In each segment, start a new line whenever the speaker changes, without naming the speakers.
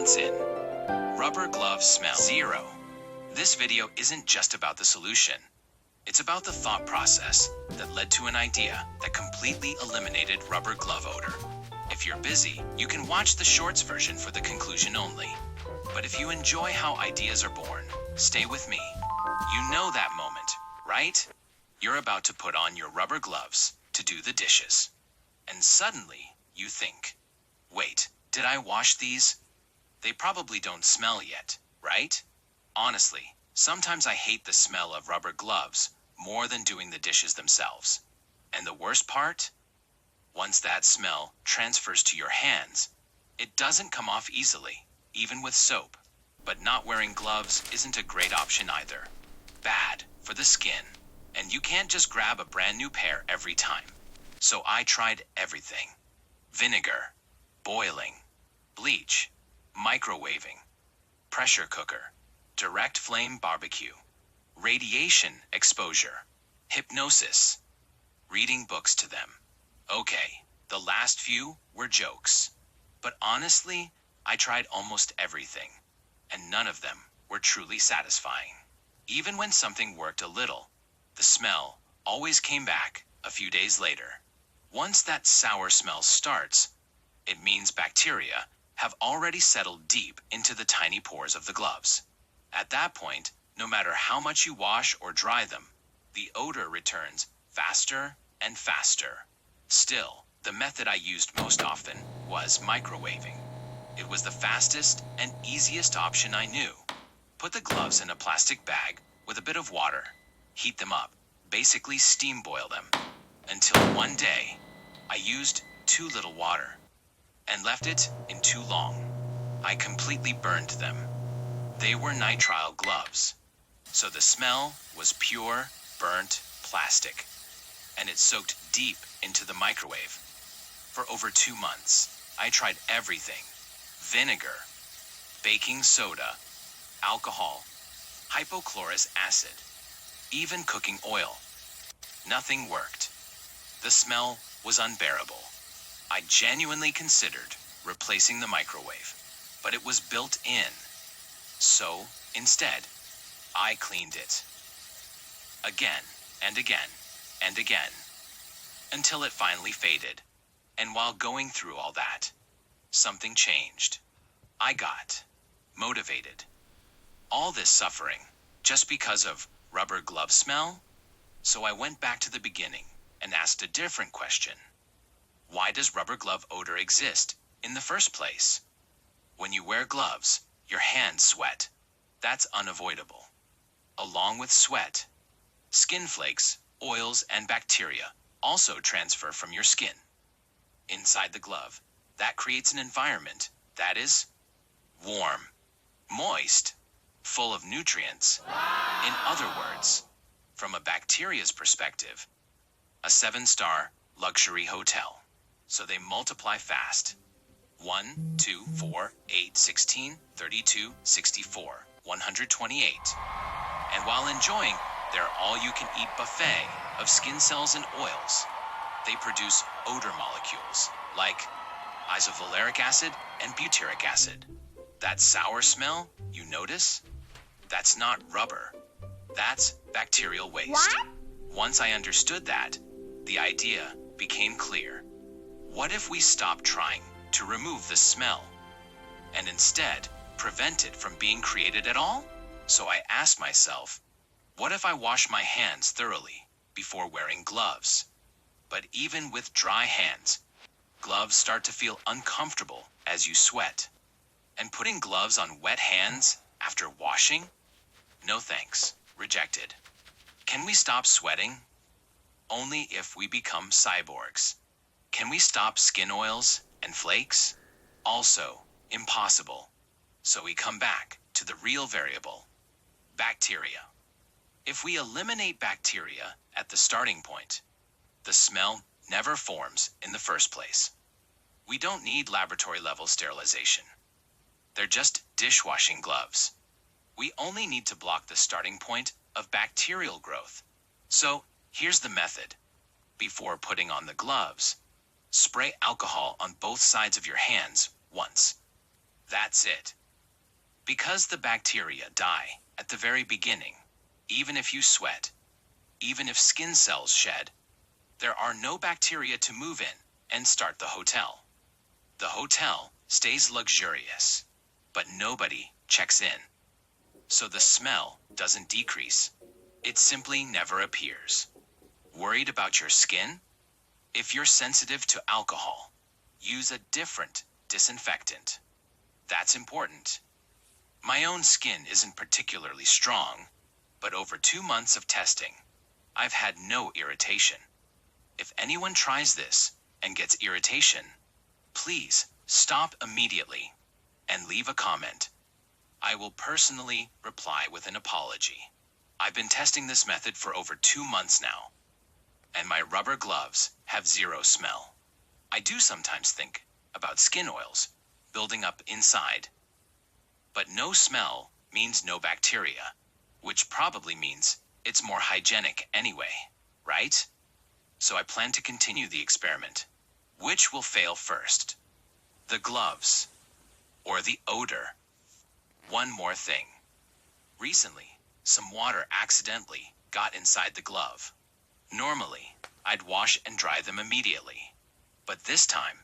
minutes in. Rubber glove smell 0. This video isn't just about the solution. It's about the thought process that led to an idea that completely eliminated rubber glove odor. If you're busy, you can watch the shorts version for the conclusion only. But if you enjoy how ideas are born, stay with me. You know that moment, right? You're about to put on your rubber gloves to do the dishes. And suddenly, you think, wait, did I wash these? They probably don't smell yet, right? Honestly, sometimes I hate the smell of rubber gloves more than doing the dishes themselves. And the worst part? Once that smell transfers to your hands, it doesn't come off easily, even with soap. But not wearing gloves isn't a great option either. Bad for the skin, and you can't just grab a brand new pair every time. So I tried everything. Vinegar, boiling, bleach, microwaving, pressure cooker, direct flame barbecue, radiation exposure, hypnosis, reading books to them. Okay, the last few were jokes. But honestly, I tried almost everything, and none of them were truly satisfying. Even when something worked a little, the smell always came back a few days later. Once that sour smell starts, it means bacteria have already settled deep into the tiny pores of the gloves. At that point, no matter how much you wash or dry them, the odor returns faster and faster. Still, the method I used most often was microwaving. It was the fastest and easiest option I knew. Put the gloves in a plastic bag with a bit of water, heat them up, basically steam boil them, until one day I used too little water and left it in too long. I completely burned them. They were nitrile gloves, so the smell was pure, burnt plastic, and it soaked deep into the microwave. For over 2 months, I tried everything: vinegar, baking soda, alcohol, hypochlorous acid, even cooking oil. Nothing worked. The smell was unbearable. I genuinely considered replacing the microwave, but it was built in. So, instead, I cleaned it. Again and again and again, until it finally faded. And while going through all that, something changed. I got motivated. All this suffering, just because of rubber glove smell? So I went back to the beginning and asked a different question. Why does rubber glove odor exist in the first place? When you wear gloves, your hands sweat. That's unavoidable. Along with sweat, skin flakes, oils, and bacteria also transfer from your skin. Inside the glove, that creates an environment that is warm, moist, full of nutrients. In other words, from a bacteria's perspective, a 7-star luxury hotel. So they multiply fast. 1, 2, 4, 8, 16, 32, 64, 128. And while enjoying their all-you-can-eat buffet of skin cells and oils, they produce odor molecules like isovaleric acid and butyric acid. That sour smell you notice? That's not rubber. That's bacterial waste.
What?
Once I understood that, the idea became clear. What if we stopped trying to remove the smell and instead prevent it from being created at all? So I asked myself, what if I wash my hands thoroughly before wearing gloves? But even with dry hands, gloves start to feel uncomfortable as you sweat. And putting gloves on wet hands after washing? No thanks. Rejected. Can we stop sweating? Only if we become cyborgs. Can we stop skin oils and flakes? Also impossible. So we come back to the real variable: bacteria. If we eliminate bacteria at the starting point, the smell never forms in the first place. We don't need laboratory-level sterilization. They're just dishwashing gloves. We only need to block the starting point of bacterial growth. So here's the method. Before putting on the gloves, spray alcohol on both sides of your hands once. That's it. Because the bacteria die at the very beginning, even if you sweat, even if skin cells shed, there are no bacteria to move in and start the hotel. The hotel stays luxurious, but nobody checks in. So the smell doesn't decrease. It simply never appears. Worried about your skin? If you're sensitive to alcohol, use a different disinfectant. That's important. My own skin isn't particularly strong, but over 2 months of testing, I've had no irritation. If anyone tries this and gets irritation, please stop immediately and leave a comment. I will personally reply with an apology. I've been testing this method for over 2 months now, and my rubber gloves have zero smell. I do sometimes think about skin oils building up inside, but no smell means no bacteria, which probably means it's more hygienic anyway, right? So I plan to continue the experiment. Which will fail first? The gloves or the odor? One more thing. Recently, some water accidentally got inside the glove. Normally, I'd wash and dry them immediately, but this time,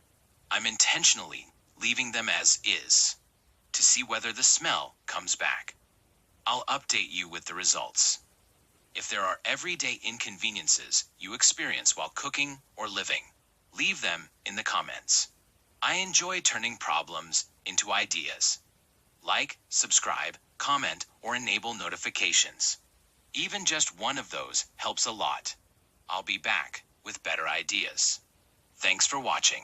I'm intentionally leaving them as is to see whether the smell comes back. I'll update you with the results. If there are everyday inconveniences you experience while cooking or living, leave them in the comments. I enjoy turning problems into ideas. Like, subscribe, comment, or enable notifications. Even just one of those helps a lot. I'll be back with better ideas. Thanks for watching.